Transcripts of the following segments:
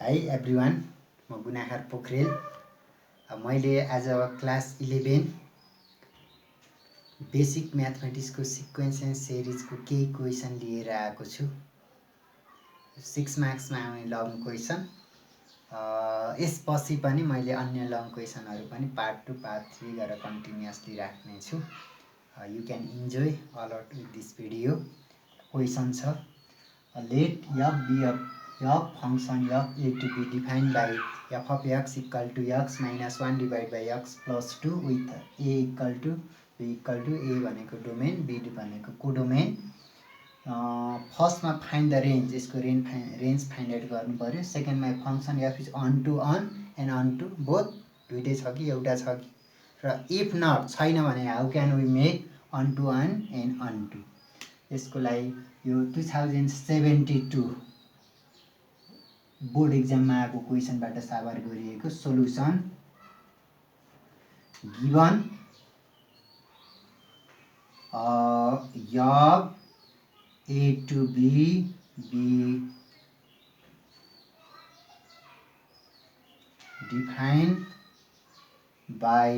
High everyone, म गुनाहार पोखरेल। मैले आज क्लास 11 बेसिक म्याथमेटिक्सको सिक्वेन्स एन्ड सिरिजको केही क्वेसन लिएर आएको छु। 6 मार्क्समा आउने लङ क्वेसन। यसपछि पनि मैले अन्य लङ क्वेसनहरू पनि पार्ट 2 पार्ट 3 गरेर कन्टिन्युअसली राख्ने छु। You can enjoy a lot with this video. Question छ, let f be a function f a to be defined by f of x equal to x minus 1 divided by x plus 2 with a equal to b equal to a भनेको domain, b भनेको codomain. फर्स्टमा find the range, यसको range find out गर्नु पर्यो। सेकेन्डमा function f is one to one and onto both, दुइटै छ कि एउटा छ कि, र इफ नट छैन भने how can we make one to one and onto. यसको लागि यो 2072 बोर्ड एक्जाममा आएको क्वेसनबाट साभार गरिएको solution. Given f a to be defined by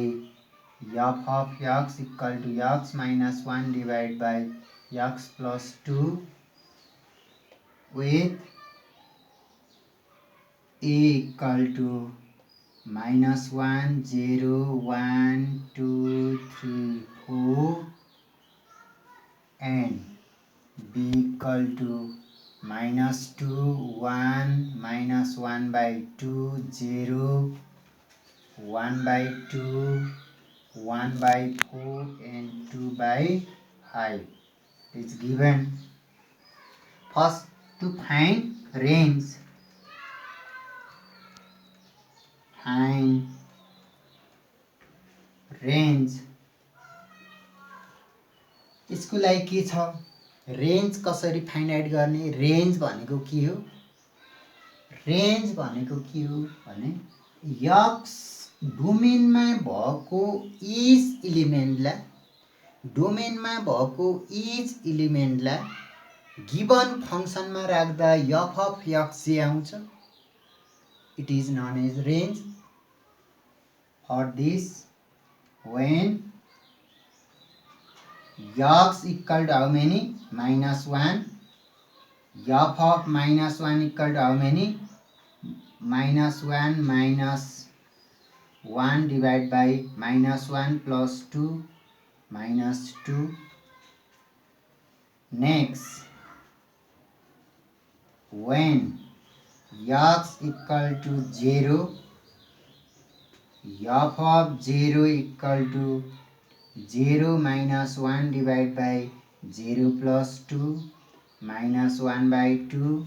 f of x equal to x minus 1 divided by x plus 2 with a equal to minus 1 0 1 2 3 4 and b equal to minus 2 1 minus 1 by 2 0 1 by 2 1 by 4 and 2 by 5 is given. First, to find range, यसको लागि के छ, range कसरी find out गर्ने। Range भनेको के हो, range भनेको के हो भने x डोमेनमा भएको इच इलिमेन्टलाई गिवन फंक्सनमा राख्दा f of x जे आउँछ, it is known as range. For this, when x equal to how many, minus 1, f of minus 1 equal to how many, minus 1 minus 1 divided by minus 1 plus 2 minus 2. Next, when x equal to 0, f of 0 equal to 0 minus 1 divided by 0 plus 2 minus 1 by 2.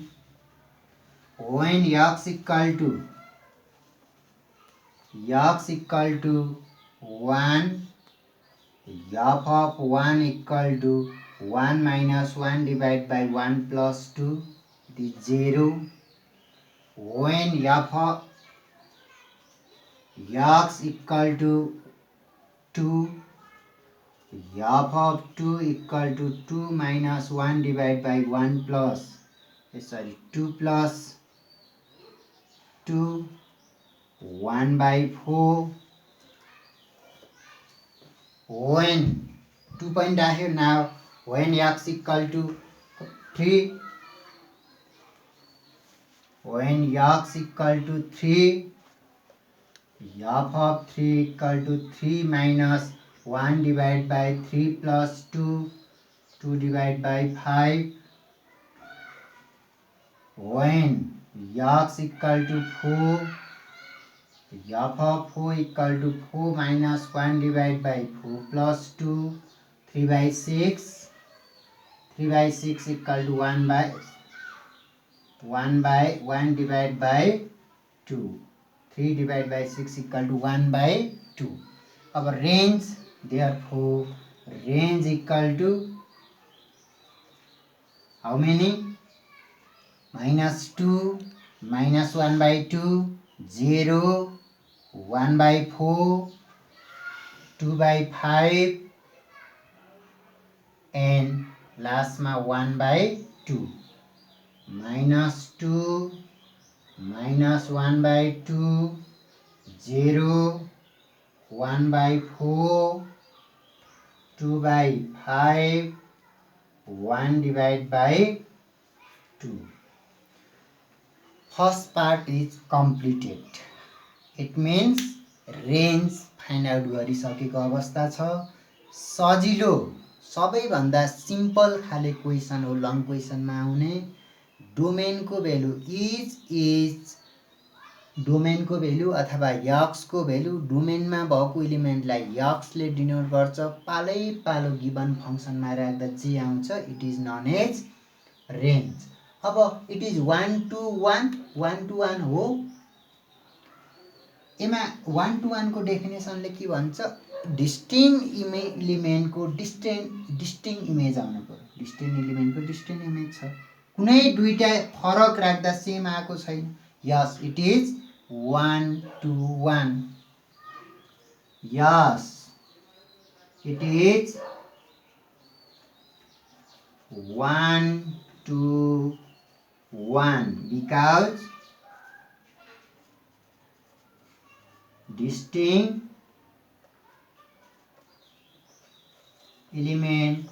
When x equal to 1, f of 1 equal to 1 minus 1 divided by 1 plus 2, it is 0. When f of x equal to 2, f of 2 equal to 2 minus 1 divided by 1 plus 2 plus 2, 1 by 4. When 2 point here now, when x equal to 3, when x equal to 3, f of 3 equal to 3 minus 1 divided by 3 plus 2, 2 divided by 5. When x equal to 4, f of 4 equal to 4 minus 1 divided by 4 plus 2, 3 by 6. 3 by 6 equal to 1 divided by 2. 3 divided by 6 equal to 1 by 2. Our range, therefore, range equal to how many? Minus 2, minus 1 by 2, 0, 1 by 4, 2 by 5, and last 1 by 2. Minus 2, -1/2, 0, 1/4, 2/5, 1/2. First part is completed. It means range find out गरिसकेको अवस्था छ। सजिलो सबैभन्दा simple खाले question हो long क्वेसनमा आउने। डोमेनको value is डोमेनको value अथवा यक्सको value डोमेनमा भएको इलिमेन्टलाई यक्सले डिनोट गर्छ। पालै पालो गिभन फङ्सनमा राख्दा जे आउँछ it is none as range. अब इट इज 1 to 1 हो। यसमा 1 to 1 को डेफिनेसनले के भन्छ? डिस्टिङ इलिमेन्टको डिस्टिङ इमेज आउनु पर्यो। डिस्टिङ इलिमेन्टको डिस्टिङ इमेज छ, कुनै दुईटा फरक राख्दा सेम आएको छैन। Yes it is 1 to 1। Yes it is 1 to 1 because distinct element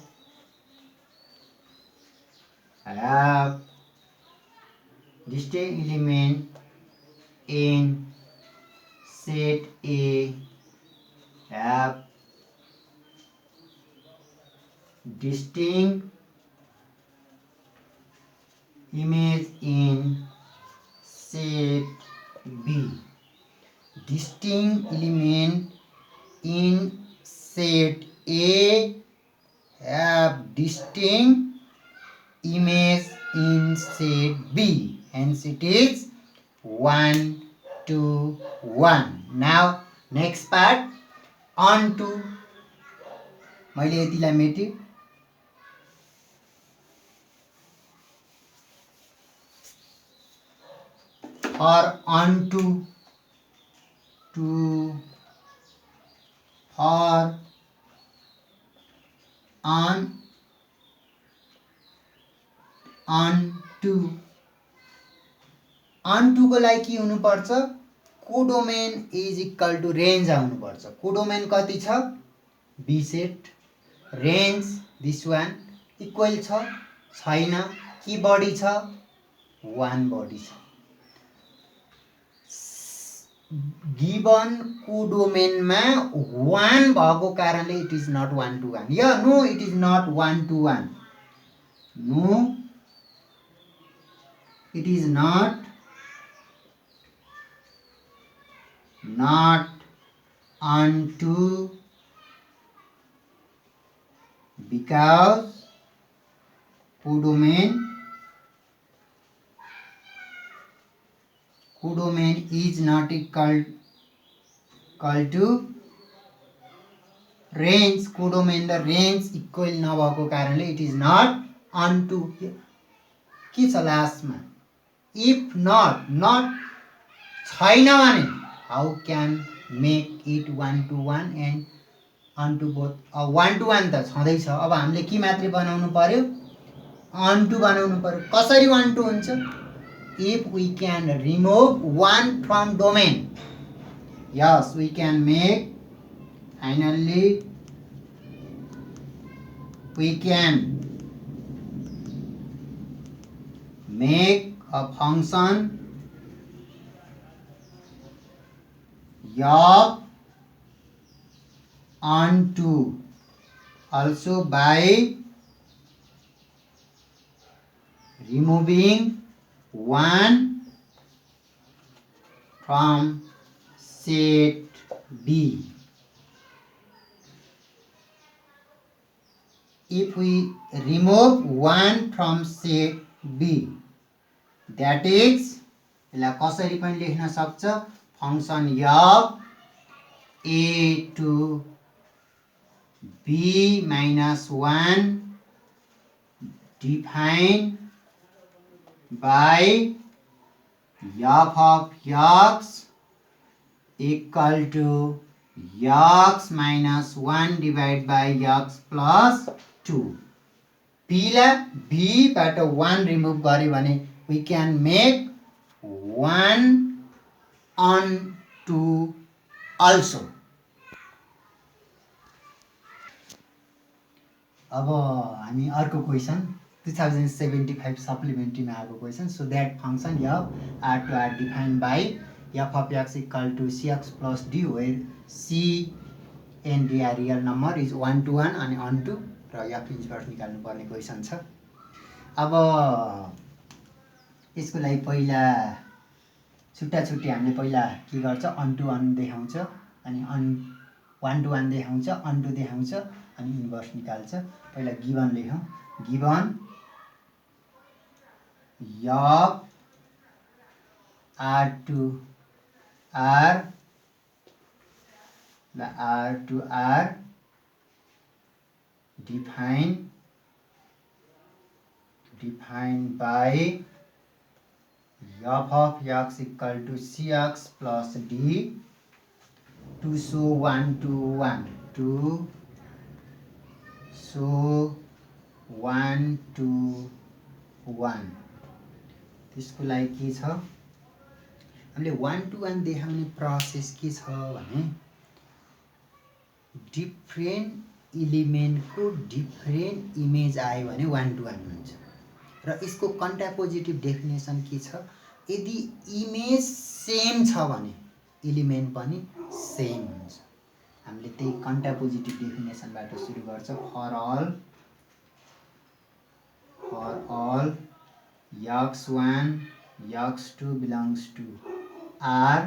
have distinct element in set A have distinct image in set B. Distinct element in set A have distinct image in set B. Hence it is 1 to 1. Now next part on to मैले यतिलाई मेटे। or on to or on to को लागि के हुनुपर्छ? Codomain is equal to range आउनुपर्छ। Codomain कति छ? B set. Range this one equal छ छैन, के बढी छ? 1 बढी छ। गिभन कोडोमेनमा 1 भएको कारणले इट इज नट 1 to 1। या no it is not 1 to 1। No it is not onto because codomain is not equal to range। codomain र रेन्ज इक्वल नभएको कारणले इट इज नट onto। के छ लास्टमा? इफ नट छैन भने how can make it 1 to 1 and onto both? 1 to 1 त छँदैछ। अब हामीले के मात्रै बनाउनु पर्यो? onto बनाउनु पर्यो। कसरी 1 to हुन्छ? if we can remove 1 from domain। yes we can make, finally we can make a function of onto also by removing 1 from set B. If we remove 1 from set B, that is यसलाई कसरी पनि लेख्न सक्छ? Function of a to b minus 1 defined by f of x equal to x minus 1 divided by x plus 2। b ला b बाट 1 remove गर्यो भने we can make 1 on 2 also. अब हामी अर्को क्वेसन 2075 सप्लिमेन्ट्रीमा आएको question. So that function f r to r defined by f of x equal to cx plus d where c and d are real number is 1 to 1 अनि onto र f inverse निकाल्नु पर्ने question छ. अब यसको लागि पहिला छुट्टा छुट्टी हामीले पहिला के गर्छ, onto 1 देखाउँछ अनि 1 to 1 देखाउँछ, onto देखाउँछ अनि इन्भर्स निकाल्छ. पहिला गिभन लेखौँ. Given f r to r r to r defined by f of x equal to cx plus d to show 1 to 1 to show 1 to 1. त्यसको लागि के छ, हामीले 1 to 1 देखाउने प्रोसेस के छ भने डिफ्रेन्ट इलिमेन्टको डिफ्रेन्ट इमेज आयो भने 1 to 1 हुन्छ. र यसको कन्ट्रापोजिटिभ डेफिनेसन के छ, यदि इमेज सेम छ भने इलिमेन्ट पनि सेम हुन्छ. हामीले त्यही कन्ट्रापोजिटिभ डेफिनेसनबाट सुरु गर्छ. For all x1 x2 belongs to r.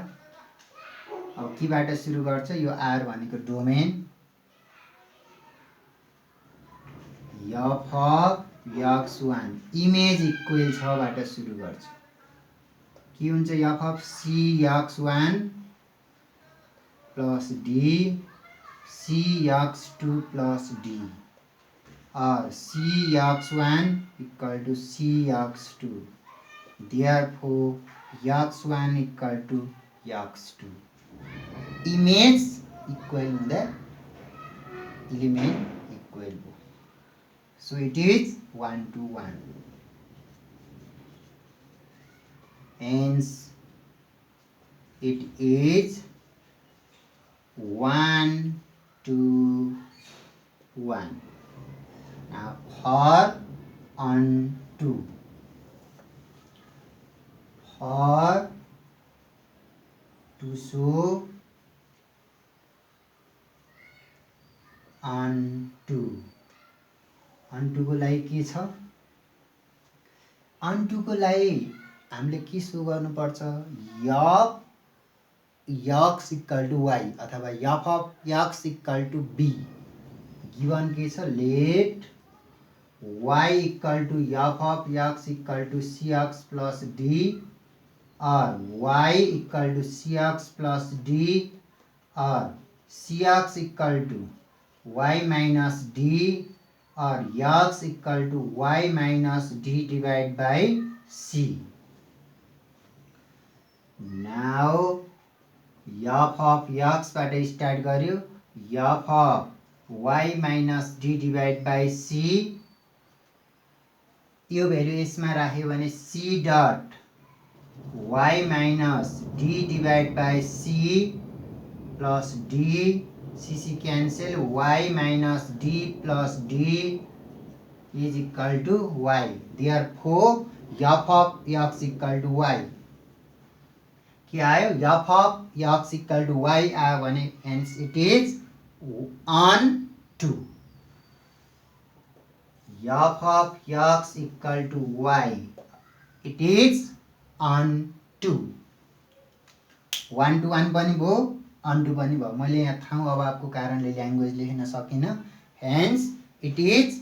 अब केबाट सुरु गर्छ, यो r भनेको domain, f of x1 image equal छ बाट सुरु गर्छ. के हुन्छ, f of cx1 plus d cx2 plus d or cx1 equal to cx2. Therefore, x1 equal to x2. Image equal हुँदा element equal हो. So it is 1 to 1. Hence, it is 1 to 1. Now for onto, for to show onto, onto को लागि के छ, onto को लागि हामीले के सो गर्नुपर्छ, x इक्वल टु y अथवा f of x equal to b. Given के छ, let y equal to f of x equal to cx plus d or y equal to cx plus d or cx equal to y minus d or x equal to y minus d divide by c. Now f of x बाट start गर्यो, f of y minus d divide by c. यो value यसमा राख्यो भने c dot y minus d divide by c plus d, c cancel, y minus d plus d is equal to y. Therefore f of x equal to y. के आयो, f of x equal to y आयो भने hence it is on to. f of x equal to y, it is on to. 1 to 1 पनि भयो, on to पनि भयो. मैले यहाँ ठाउँ अभावको कारणले ल्याङ्ग्वेज लेख्न सकिनँ. Hence it is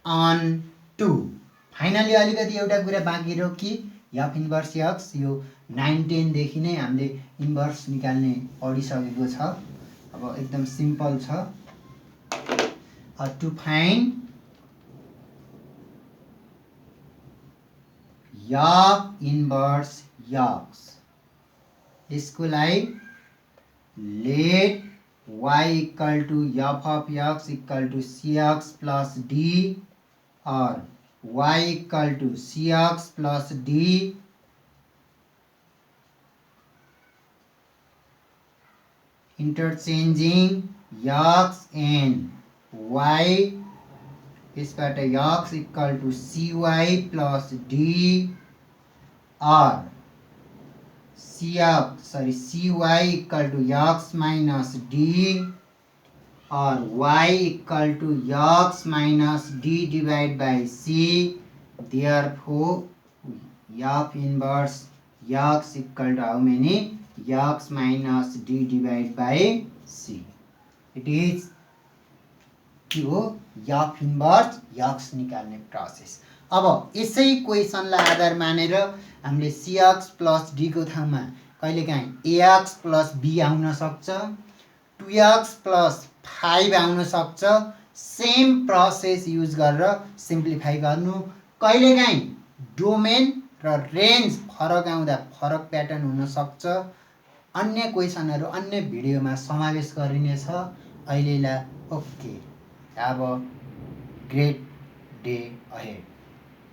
on to. Finally अलिकति एउटा कुरा बाँकी रह्यो कि f इन्भर्स x, यो 9-10 देखि नै हामीले इन्भर्स निकाल्ने पढिसकेको छ. अब एकदम सिम्पल छ. To find f inverse x, यसको लागि let y equal to f of x equal to cx plus d or y equal to cx plus d or y minus d, y equal to y minus d divide by c. 9 10 देखि नै हामीले inverse निकाल्ने पढिसकेको छ. अब एकदम simple छ. To find f inverse x, यसको लागि let y equal to f of x equal to cx plus d or y equal to cx plus d or y minus d divide by c. Interchanging x and y, यसबाट x equal to cy plus d or cy equal to x minus d or y equal to x minus d divided by c. Therefore, f inverse x equal to how many? X minus d divided by c. It is f inverse x निकाल्ने process. अब यसै क्वेसनलाई आधार मानेर हामीले cx plus d को ठाउँमा कहिलेकाहीँ ax plus b आउन सक्छ, 2x प्लस 5 आउन सक्छ. सेम प्रोसेस युज गरेर सिम्प्लिफाई गर्नु. कहिलेकाहीँ डोमेन र रेन्ज फरक आउँदा फरक प्याटर्न हुन सक्छ. अन्य क्वेसनहरू अन्य भिडियोमा समावेश गरिनेछ. अहिलेलाई okay. Have a great day ahead.